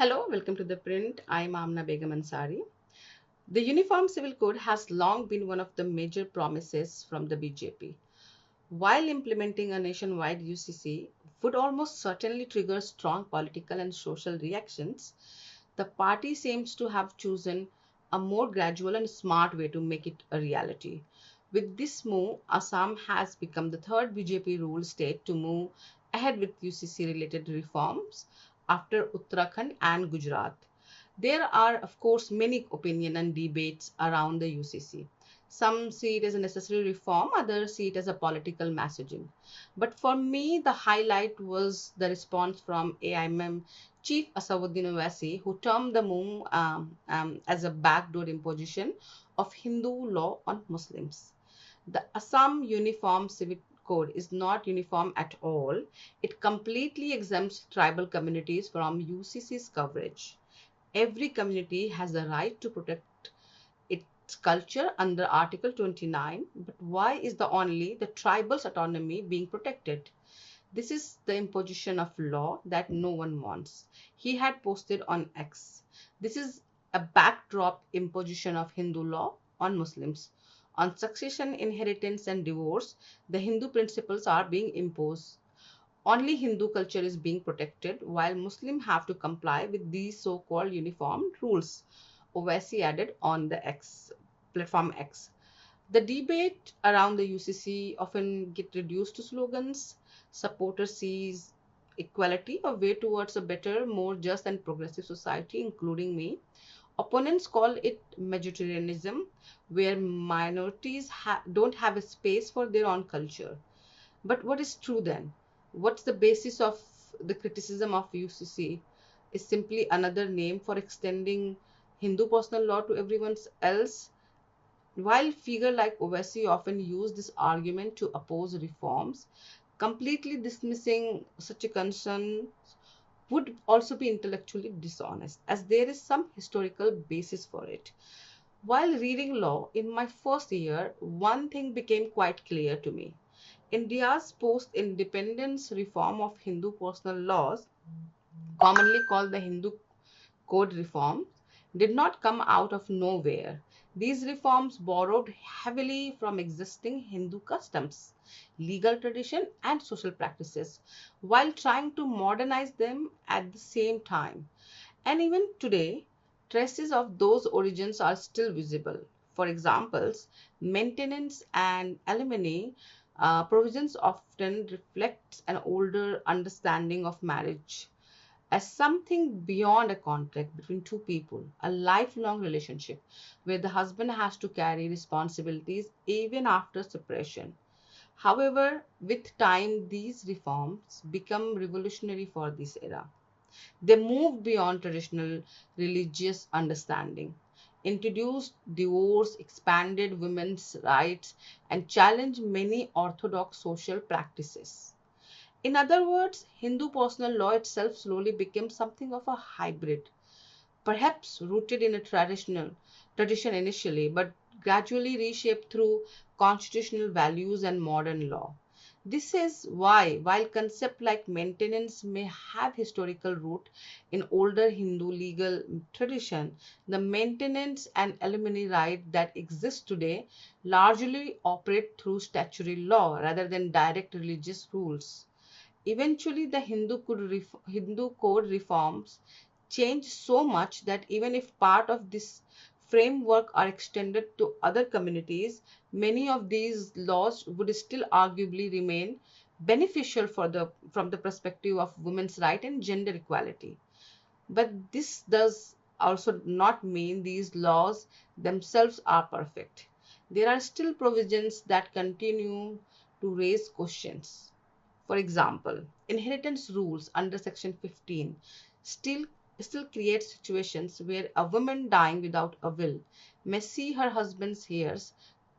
Hello, welcome to The Print. I'm Amna Begum Ansari. The Uniform Civil Code has long been one of the major promises from the BJP. While implementing a nationwide UCC would almost certainly trigger strong political and social reactions, the party seems to have chosen a more gradual and smart way to make it a reality. With this move, Assam has become the third BJP-ruled state to move ahead with UCC-related reforms after Uttarakhand and Gujarat. There are, of course, many opinion and debates around the UCC. Some see it as a necessary reform, others see it as a political messaging. But for me, the highlight was the response from AIMM Chief Asaduddin Owaisi, who termed the move as a backdoor imposition of Hindu law on Muslims. The Assam Uniform Civic Code is not uniform at all. It completely exempts tribal communities from UCC's coverage. Every community has the right to protect its culture under Article 29, but why is the tribal's autonomy being protected? This is the imposition of law that no one wants. He had posted on X. This is a backdrop imposition of Hindu law on Muslims. On succession, inheritance, and divorce, the Hindu principles are being imposed. Only Hindu culture is being protected, while Muslims have to comply with these so-called uniform rules. Owaisi added on the X platform X. The debate around the UCC often get reduced to slogans. Supporters sees equality, a way towards a better, more just and progressive society, including me. Opponents call it majoritarianism, where minorities don't have a space for their own culture. But what is true then? What's the basis of the criticism of UCC? Is simply another name for extending Hindu personal law to everyone else? While figures like Owaisi often use this argument to oppose reforms, completely dismissing such a concern would also be intellectually dishonest, as there is some historical basis for it. While reading law in my first year, one thing became quite clear to me. India's post independence reform of Hindu personal laws, commonly called the Hindu Code reforms, did not come out of nowhere. These reforms borrowed heavily from existing Hindu customs, legal tradition, and social practices, while trying to modernize them at the same time. And even today, traces of those origins are still visible. For examples, maintenance and alimony provisions often reflects an older understanding of marriage as something beyond a contract between two people, a lifelong relationship where the husband has to carry responsibilities even after separation. However, with time, these reforms become revolutionary for this era. They moved beyond traditional religious understanding, introduced divorce, expanded women's rights, and challenged many orthodox social practices. In other words, Hindu personal law itself slowly became something of a hybrid, perhaps rooted in a tradition initially, but gradually reshaped through constitutional values and modern law. This is why, while concepts like maintenance may have historical root in older Hindu legal tradition, the maintenance and alimony right that exist today largely operate through statutory law rather than direct religious rules. Eventually, the Hindu code reforms changed so much that even if part of this framework are extended to other communities, many of these laws would still arguably remain beneficial from the perspective of women's right and gender equality. But this does also not mean these laws themselves are perfect. There are still provisions that continue to raise questions. For example, inheritance rules under Section 15 still still create situations where a woman dying without a will may see her husband's heirs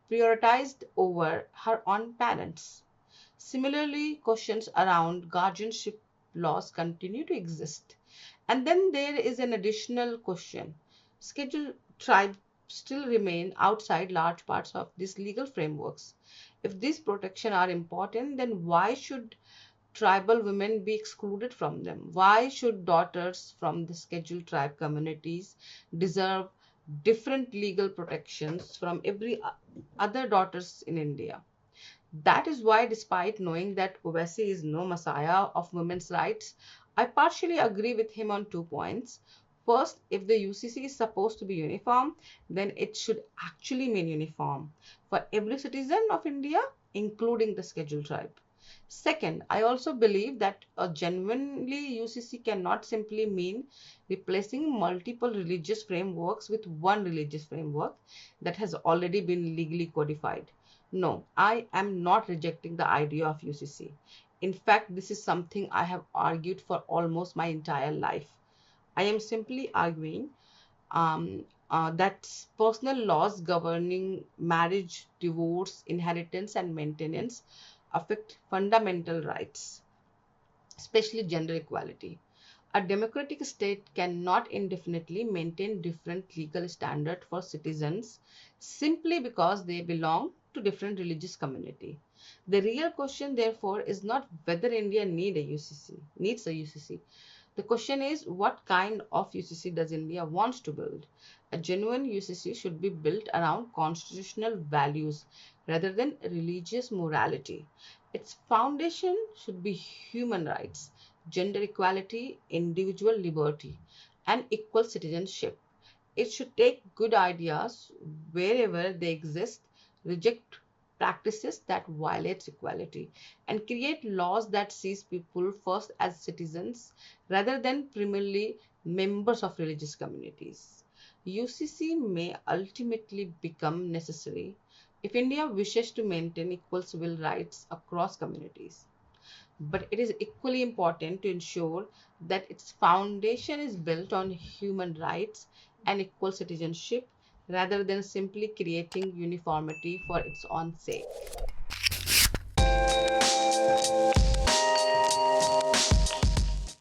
prioritized over her own parents. Similarly, questions around guardianship laws continue to exist. And then there is an additional question. Scheduled tribes still remain outside large parts of these legal frameworks. If these protections are important, then why should tribal women be excluded from them? Why should daughters from the scheduled tribe communities deserve different legal protections from every other daughters in India? That is why, despite knowing that Owaisi is no messiah of women's rights, I partially agree with him on 2 points. First, if the UCC is supposed to be uniform, then it should actually mean uniform for every citizen of India, including the scheduled tribe. Second, I also believe that a genuinely UCC cannot simply mean replacing multiple religious frameworks with one religious framework that has already been legally codified. No, I am not rejecting the idea of UCC. In fact, this is something I have argued for almost my entire life. I am simply arguing that personal laws governing marriage, divorce, inheritance, and maintenance affect fundamental rights, especially gender equality. A democratic state cannot indefinitely maintain different legal standards for citizens simply because they belong to different religious community. The real question, therefore, is not whether India needs a UCC. The question is, what kind of UCC does India wants to build? A genuine UCC should be built around constitutional values rather than religious morality. Its foundation should be human rights, gender equality, individual liberty, and equal citizenship. It should take good ideas wherever they exist, reject practices that violate equality, and create laws that sees people first as citizens rather than primarily members of religious communities. UCC may ultimately become necessary if India wishes to maintain equal civil rights across communities. But it is equally important to ensure that its foundation is built on human rights and equal citizenship rather than simply creating uniformity for its own sake.